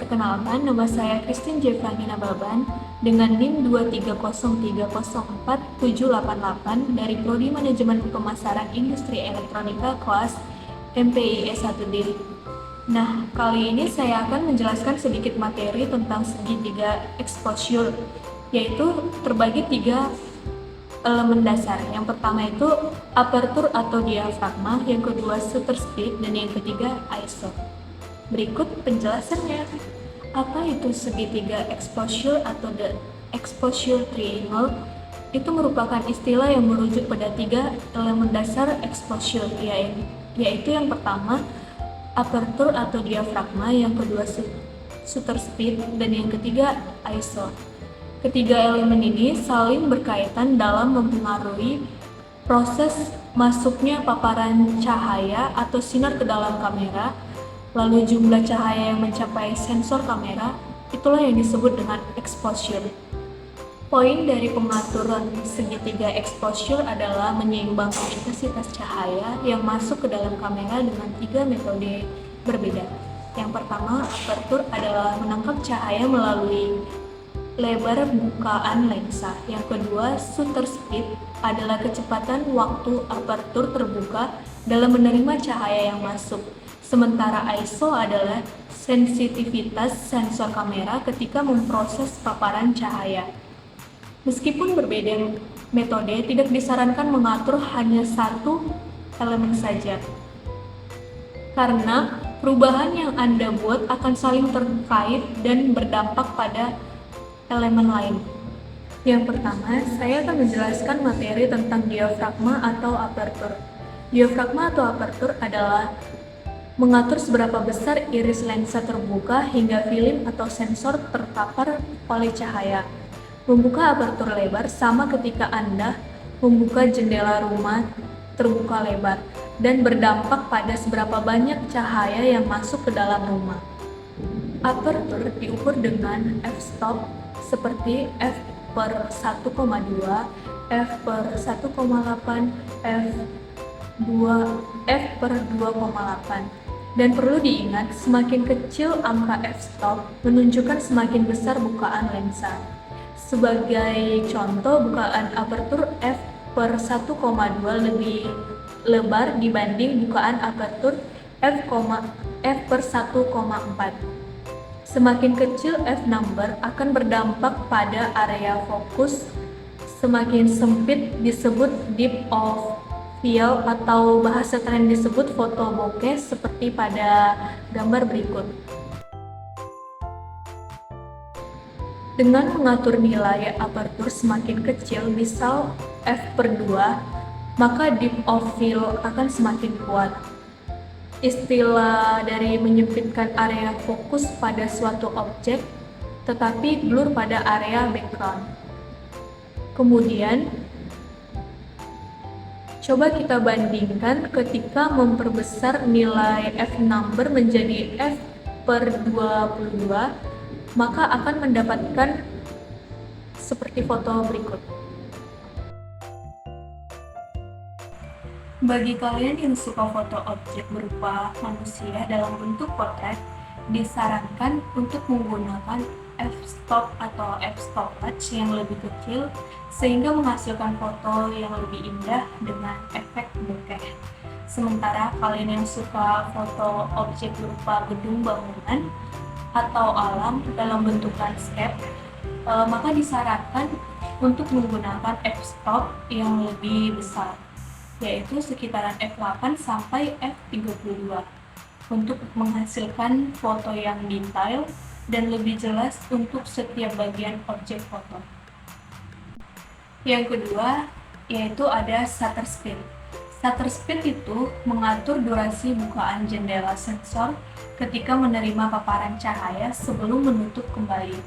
Perkenalkan, nama saya Christine Jevani Nababan dengan NIM 230304788 dari Prodi Manajemen Pemasaran Industri Elektronika kelas MPI S1D. Nah, kali ini saya akan menjelaskan sedikit materi tentang segitiga exposure, yaitu terbagi 3 elemen dasar. Yang pertama itu aperture atau diafragma, yang kedua shutter speed, dan yang ketiga ISO. Berikut penjelasannya. Apa itu segitiga exposure atau the exposure triangle? Itu merupakan istilah yang merujuk pada 3 elemen dasar exposure, yaitu yang pertama aperture atau diafragma, yang kedua shutter speed, dan yang ketiga ISO. Ketiga elemen ini saling berkaitan dalam mempengaruhi proses masuknya paparan cahaya atau sinar ke dalam kamera, lalu jumlah cahaya yang mencapai sensor kamera, itulah yang disebut dengan exposure. Poin dari pengaturan segitiga exposure adalah menyeimbangkan intensitas cahaya yang masuk ke dalam kamera dengan 3 metode berbeda. Yang pertama, aperture adalah menangkap cahaya melalui lebar bukaan lensa. Yang kedua, shutter speed adalah kecepatan waktu aperture terbuka dalam menerima cahaya yang masuk. Sementara ISO adalah sensitivitas sensor kamera ketika memproses paparan cahaya. Meskipun berbeda metode, tidak disarankan mengatur hanya satu elemen saja, karena perubahan yang Anda buat akan saling terkait dan berdampak pada elemen lain. Yang pertama, saya akan menjelaskan materi tentang diafragma atau aperture. Diafragma atau aperture adalah mengatur seberapa besar iris lensa terbuka hingga film atau sensor terpapar oleh cahaya. Membuka aperture lebar sama ketika Anda membuka jendela rumah terbuka lebar dan berdampak pada seberapa banyak cahaya yang masuk ke dalam rumah. Aperture diukur dengan f-stop seperti f per 1,2, f per 1,8, f per 2,8. Dan perlu diingat, semakin kecil angka f-stop menunjukkan semakin besar bukaan lensa. Sebagai contoh, bukaan aperture f per 1,2 lebih lebar dibanding bukaan aperture f per 1,4. Semakin kecil f-number akan berdampak pada area fokus. Semakin sempit disebut deep of field atau bahasa tren disebut foto bokeh seperti pada gambar berikut. Dengan mengatur nilai aperture semakin kecil, misal f per 2, maka deep of field akan semakin kuat. Istilah dari menyempitkan area fokus pada suatu objek, tetapi blur pada area background. Kemudian, coba kita bandingkan ketika memperbesar nilai f-number menjadi f per 22, maka akan mendapatkan seperti foto berikut. Bagi kalian yang suka foto objek berupa manusia dalam bentuk potret, disarankan untuk menggunakan f-stop atau f-stopwatch yang lebih kecil sehingga menghasilkan foto yang lebih indah dengan efek bokeh. Sementara kalian yang suka foto objek berupa gedung bangunan atau alam dalam bentuk landscape, maka disarankan untuk menggunakan f-stop yang lebih besar, yaitu sekitaran f8 sampai f32 untuk menghasilkan foto yang detail dan lebih jelas untuk setiap bagian objek foto. Yang kedua, yaitu ada shutter speed. Shutter speed itu mengatur durasi bukaan jendela sensor ketika menerima paparan cahaya sebelum menutup kembali.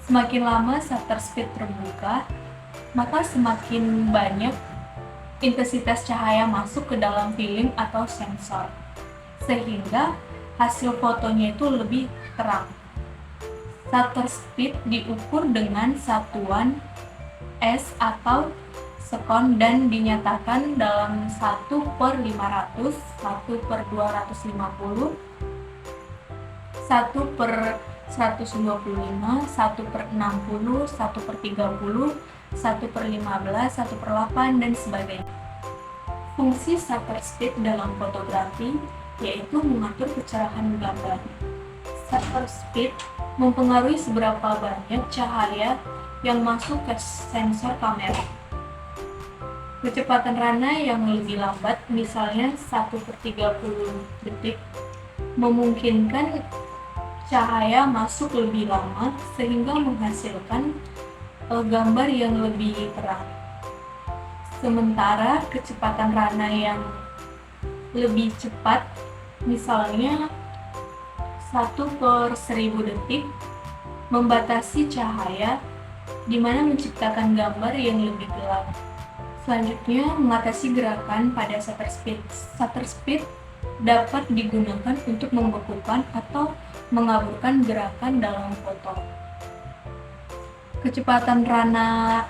Semakin lama shutter speed terbuka, maka semakin banyak intensitas cahaya masuk ke dalam film atau sensor, sehingga hasil fotonya itu lebih terang. Shutter speed diukur dengan satuan S atau sekon dan dinyatakan dalam 1/500, 1/250, 1/1000 125, 1/60, 1/30, 1/15, 1/8, dan sebagainya. Fungsi shutter speed dalam fotografi yaitu mengatur kecerahan gambar. Shutter speed mempengaruhi seberapa banyak cahaya yang masuk ke sensor kamera. Kecepatan rana yang lebih lambat, misalnya 1/30 detik, memungkinkan cahaya masuk lebih lama sehingga menghasilkan gambar yang lebih terang. Sementara kecepatan rana yang lebih cepat, misalnya 1/1000 detik, membatasi cahaya, di mana menciptakan gambar yang lebih gelap. Selanjutnya, mengatasi gerakan pada shutter speed. Shutter speed dapat digunakan untuk membekukan atau mengaburkan gerakan dalam foto. Kecepatan rana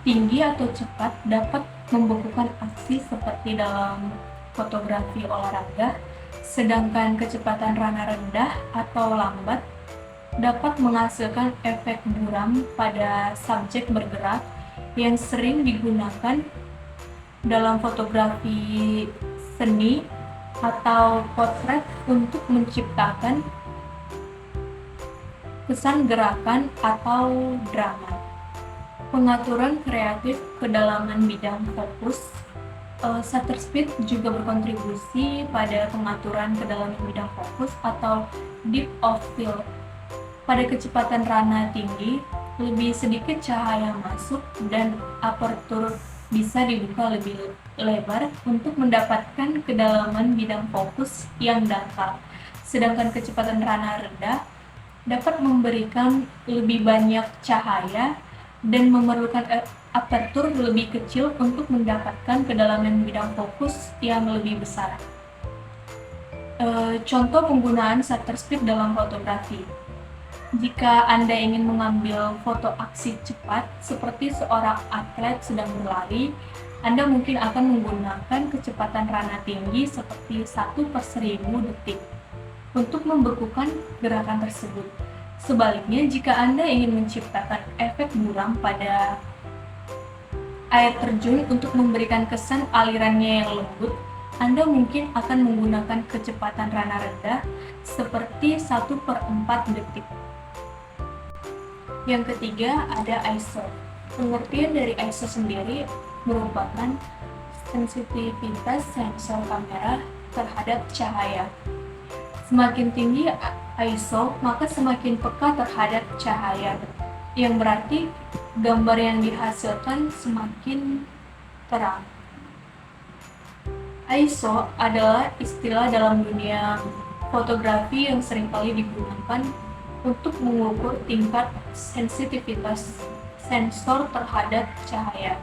tinggi atau cepat dapat membekukan aksi seperti dalam fotografi olahraga, sedangkan kecepatan rana rendah atau lambat dapat menghasilkan efek buram pada subjek bergerak yang sering digunakan dalam fotografi seni atau potret untuk menciptakan kesan gerakan atau drama. Pengaturan kreatif kedalaman bidang fokus. Shutter speed juga berkontribusi pada pengaturan kedalaman bidang fokus atau depth of field. Pada kecepatan rana tinggi, lebih sedikit cahaya masuk dan apertur bisa dibuka lebih lebar untuk mendapatkan kedalaman bidang fokus yang dangkal. Sedangkan kecepatan rana rendah dapat memberikan lebih banyak cahaya dan memerlukan apertur lebih kecil untuk mendapatkan kedalaman bidang fokus yang lebih besar. Contoh penggunaan shutter speed dalam fotografi. Jika Anda ingin mengambil foto aksi cepat seperti seorang atlet sedang berlari, Anda mungkin akan menggunakan kecepatan rana tinggi seperti 1/1000 detik untuk membekukan gerakan tersebut. Sebaliknya, jika Anda ingin menciptakan efek buram pada air terjun untuk memberikan kesan alirannya yang lembut, Anda mungkin akan menggunakan kecepatan rana rendah seperti 1/4 detik. Yang ketiga, ada ISO. Pengertian dari ISO sendiri merupakan sensitivitas sensor kamera terhadap cahaya. Semakin tinggi ISO, maka semakin peka terhadap cahaya, yang berarti gambar yang dihasilkan semakin terang. ISO adalah istilah dalam dunia fotografi yang seringkali digunakan untuk mengukur tingkat sensitivitas sensor terhadap cahaya.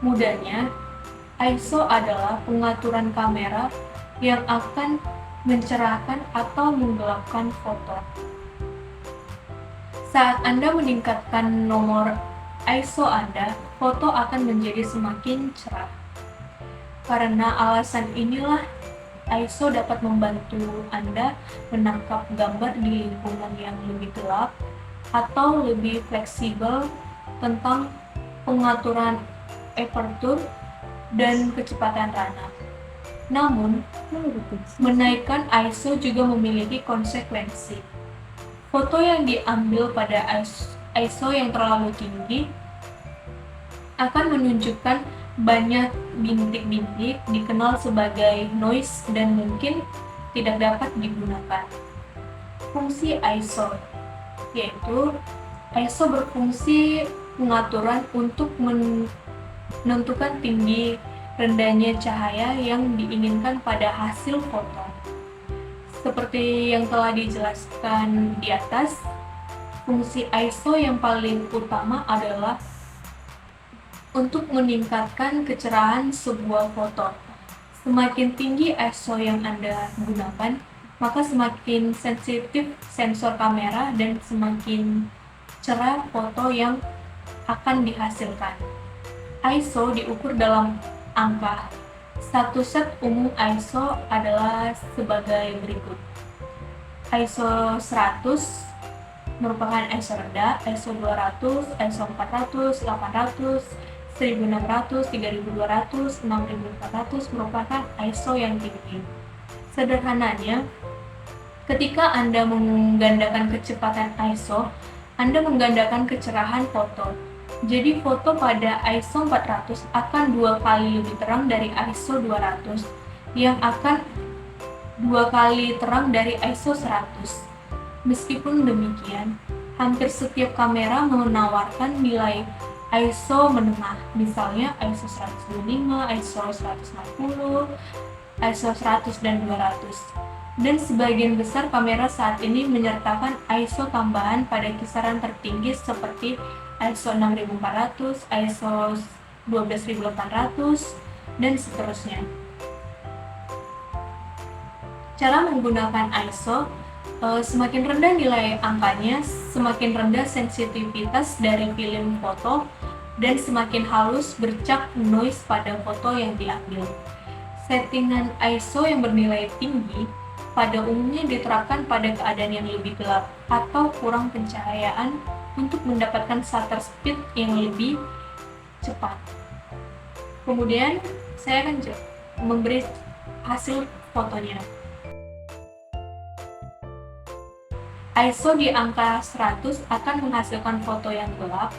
Mudahnya, ISO adalah pengaturan kamera yang akan mencerahkan atau menggelapkan foto. Saat Anda meningkatkan nomor ISO Anda, foto akan menjadi semakin cerah. Karena alasan inilah, ISO dapat membantu Anda menangkap gambar di lingkungan yang lebih gelap atau lebih fleksibel tentang pengaturan aperture dan kecepatan rana. Namun, menaikkan ISO juga memiliki konsekuensi. Foto yang diambil pada ISO yang terlalu tinggi akan menunjukkan banyak bintik-bintik, dikenal sebagai noise dan mungkin tidak dapat digunakan. Fungsi ISO yaitu ISO berfungsi pengaturan untuk menentukan tinggi rendahnya cahaya yang diinginkan pada hasil foto. Seperti yang telah dijelaskan di atas, fungsi ISO yang paling utama adalah untuk meningkatkan kecerahan sebuah foto. Semakin tinggi ISO yang Anda gunakan, maka semakin sensitif sensor kamera dan semakin cerah foto yang akan dihasilkan. ISO diukur dalam angka. Satu set umum ISO adalah sebagai berikut. ISO 100 merupakan ISO rendah, ISO 200, ISO 400, 800, 1600, 3200, 6400 merupakan ISO yang tinggi. Sederhananya, ketika Anda menggandakan kecepatan ISO, Anda menggandakan kecerahan foto. Jadi foto pada ISO 400 akan 2 kali lebih terang dari ISO 200, yang akan 2 kali terang dari ISO 100. Meskipun demikian, hampir setiap kamera menawarkan nilai ISO menengah, misalnya ISO 125, ISO 160, ISO 100 dan 200. Dan sebagian besar kamera saat ini menyertakan ISO tambahan pada kisaran tertinggi seperti ISO 6400, ISO 12800, dan seterusnya. Cara menggunakan ISO, semakin rendah nilai angkanya, semakin rendah sensitivitas dari film foto, dan semakin halus bercak noise pada foto yang diambil. Settingan ISO yang bernilai tinggi pada umumnya diterapkan pada keadaan yang lebih gelap atau kurang pencahayaan untuk mendapatkan shutter speed yang lebih cepat. Kemudian saya akan memberi hasil fotonya. ISO di angka 100 akan menghasilkan foto yang gelap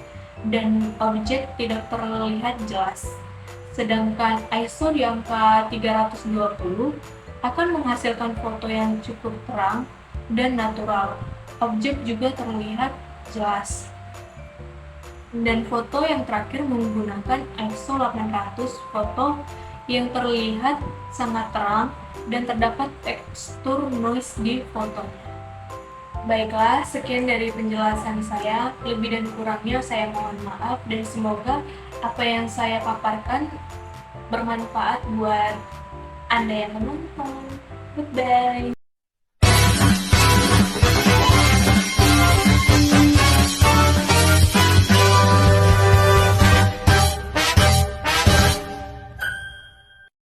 dan objek tidak terlihat jelas. Sedangkan ISO di angka 320 akan menghasilkan foto yang cukup terang dan natural. Objek juga terlihat jelas. Dan foto yang terakhir menggunakan ISO 800, foto yang terlihat sangat terang dan terdapat tekstur noise di fotonya. Baiklah, sekian dari penjelasan saya. Lebih dan kurangnya saya mohon maaf, dan semoga apa yang saya paparkan bermanfaat buat Anda yang menonton. Goodbye.